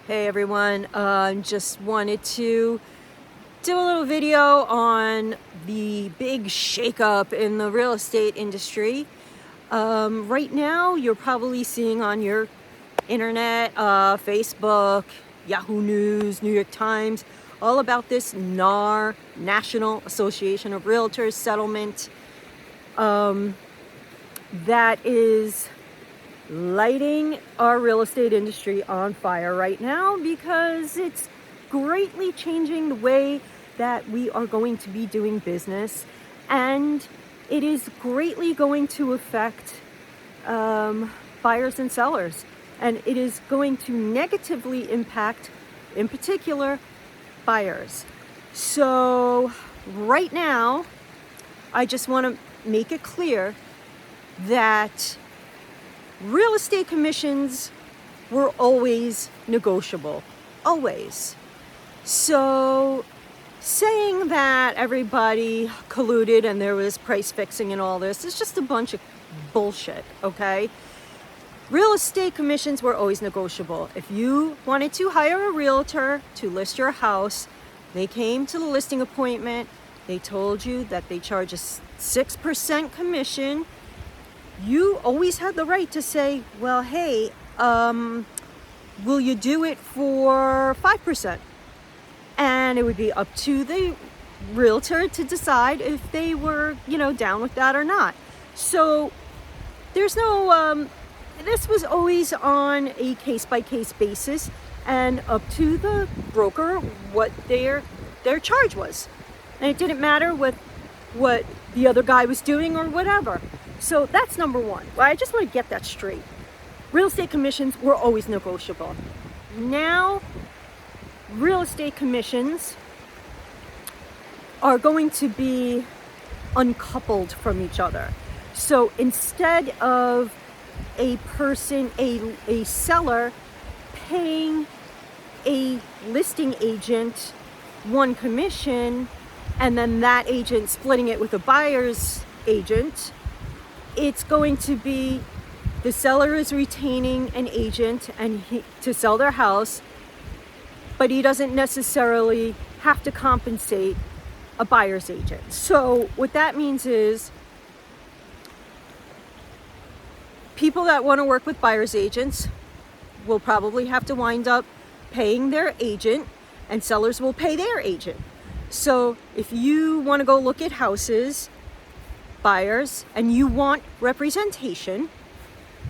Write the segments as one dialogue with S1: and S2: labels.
S1: Hey everyone, just wanted to do a little video on the big shakeup in the real estate industry. Right now, you're probably seeing on your internet, Facebook, Yahoo News, New York Times, all about this NAR, National Association of Realtors settlement that is lighting our real estate industry on fire right now because it's greatly changing the way that we are going to be doing business, and it is greatly going to affect buyers and sellers, and it is going to negatively impact, in particular, buyers. So right now, I just want to make it clear that real estate commissions were always negotiable, always. So saying that everybody colluded and there was price fixing and all this is just a bunch of bullshit, okay? Real estate commissions were always negotiable. If you wanted to hire a realtor to list your house, they came to the listing appointment, they told you that they charge a 6% commission. You always had the right to say, well, hey, will you do it for 5%? And it would be up to the realtor to decide if they were, down with that or not. So there's no, this was always on a case-by-case basis and up to the broker what their charge was. And it didn't matter what the other guy was doing or whatever. So that's number one. Well, I just want to get that straight. Real estate commissions were always negotiable. Now, real estate commissions are going to be uncoupled from each other. So instead of a person, a seller paying a listing agent one commission and then that agent splitting it with a buyer's agent, it's going to be the seller is retaining an agent to sell their house, but he doesn't necessarily have to compensate a buyer's agent. So what that means is people that want to work with buyer's agents will probably have to wind up paying their agent, and sellers will pay their agent. So if you want to go look at houses, buyers, and you want representation,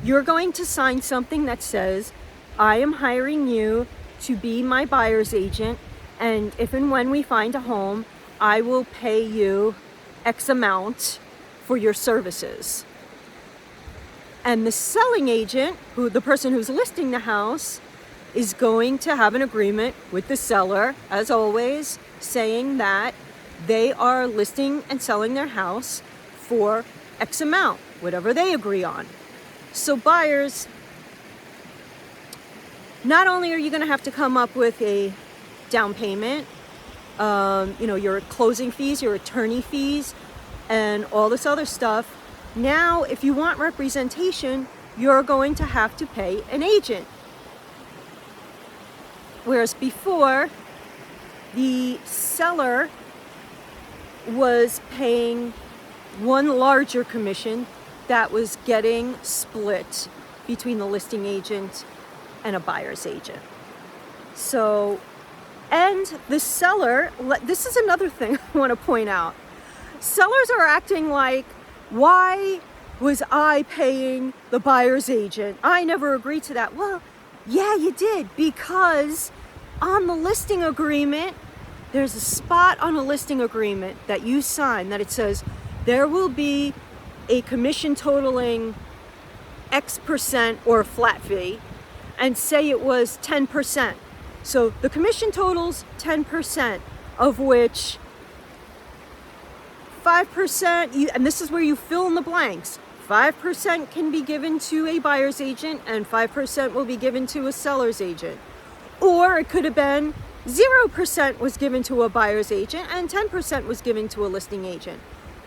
S1: you're going to sign something that says, I am hiring you to be my buyer's agent, and if and when we find a home, I will pay you X amount for your services. And the selling agent, the person who's listing the house, is going to have an agreement with the seller, as always, saying that they are listing and selling their house for X amount, whatever they agree on. So buyers, not only are you going to have to come up with a down payment, your closing fees, your attorney fees, and all this other stuff. Now, if you want representation, you're going to have to pay an agent. Whereas before, the seller was paying one larger commission that was getting split between the listing agent and a buyer's agent. So, and the seller, this is another thing I want to point out. Sellers are acting like, why was I paying the buyer's agent? I never agreed to that. Well, yeah, you did, because on the listing agreement, there's a spot on a listing agreement that you sign that it says there will be a commission totaling X percent or a flat fee, and say it was 10%. So the commission totals 10%, of which 5%, and this is where you fill in the blanks, 5% can be given to a buyer's agent and 5% will be given to a seller's agent. Or it could have been 0% was given to a buyer's agent and 10% was given to a listing agent.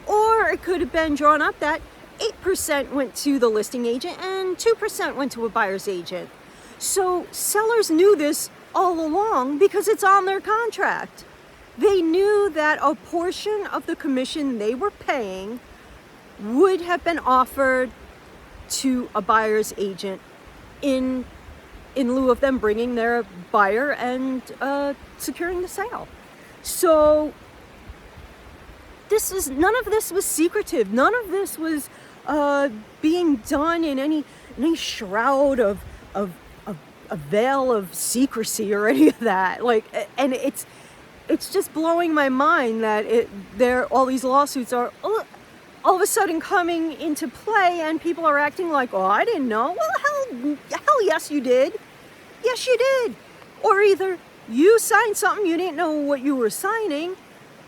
S1: Or it could have been drawn up that 8% went to the listing agent and 2% went to a buyer's agent. So sellers knew this all along because it's on their contract. They knew that a portion of the commission they were paying would have been offered to a buyer's agent in lieu of them bringing their buyer and securing the sale. So none of this was secretive. None of this was being done in any shroud of a veil of secrecy or any of that. And it's just blowing my mind that all these lawsuits are all of a sudden coming into play, and people are acting like, oh, I didn't know. Well, hell yes, you did. Yes, you did. Or either you signed something, you didn't know what you were signing.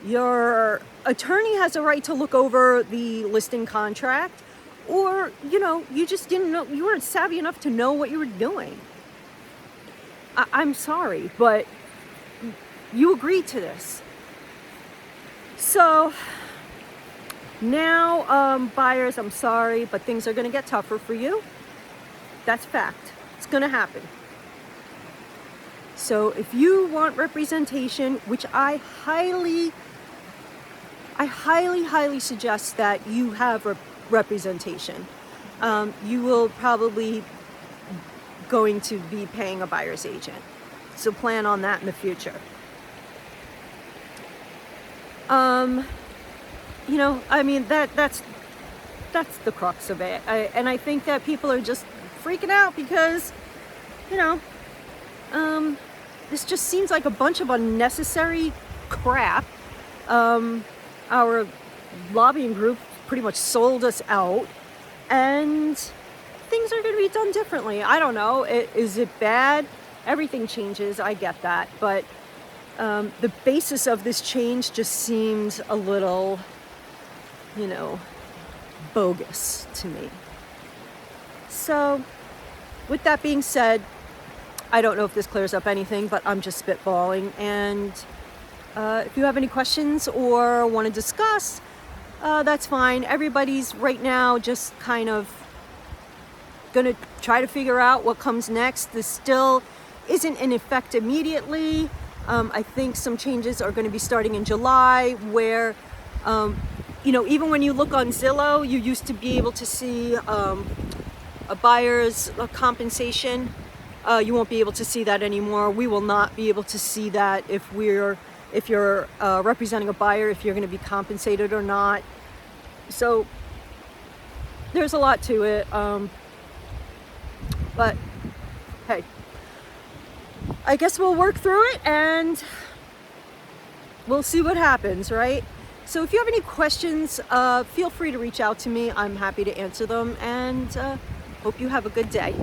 S1: Your attorney has a right to look over the listing contract, or, you just didn't know, you weren't savvy enough to know what you were doing. I'm sorry, but you agreed to this. So now, buyers, I'm sorry, but things are going to get tougher for you. That's fact. It's going to happen. So if you want representation, which I highly suggest that you have representation, you will probably going to be paying a buyer's agent. So plan on that in the future. That's the crux of it. And I think that people are just freaking out because, this just seems like a bunch of unnecessary crap. Our lobbying group pretty much sold us out, and things are going to be done differently. I don't know. Is it bad? Everything changes. I get that. But the basis of this change just seems a little, bogus to me. So, with that being said, I don't know if this clears up anything, but I'm just spitballing. And if you have any questions or want to discuss, that's fine. Everybody's right now just kind of going to try to figure out what comes next. This still isn't in effect immediately. I think some changes are going to be starting in July where, even when you look on Zillow, you used to be able to see a buyer's compensation. You won't be able to see that anymore. We will not be able to see that if you're representing a buyer, if you're going to be compensated or not. So there's a lot to it. But hey, I guess we'll work through it and we'll see what happens, right? So if you have any questions, feel free to reach out to me. I'm happy to answer them, and hope you have a good day.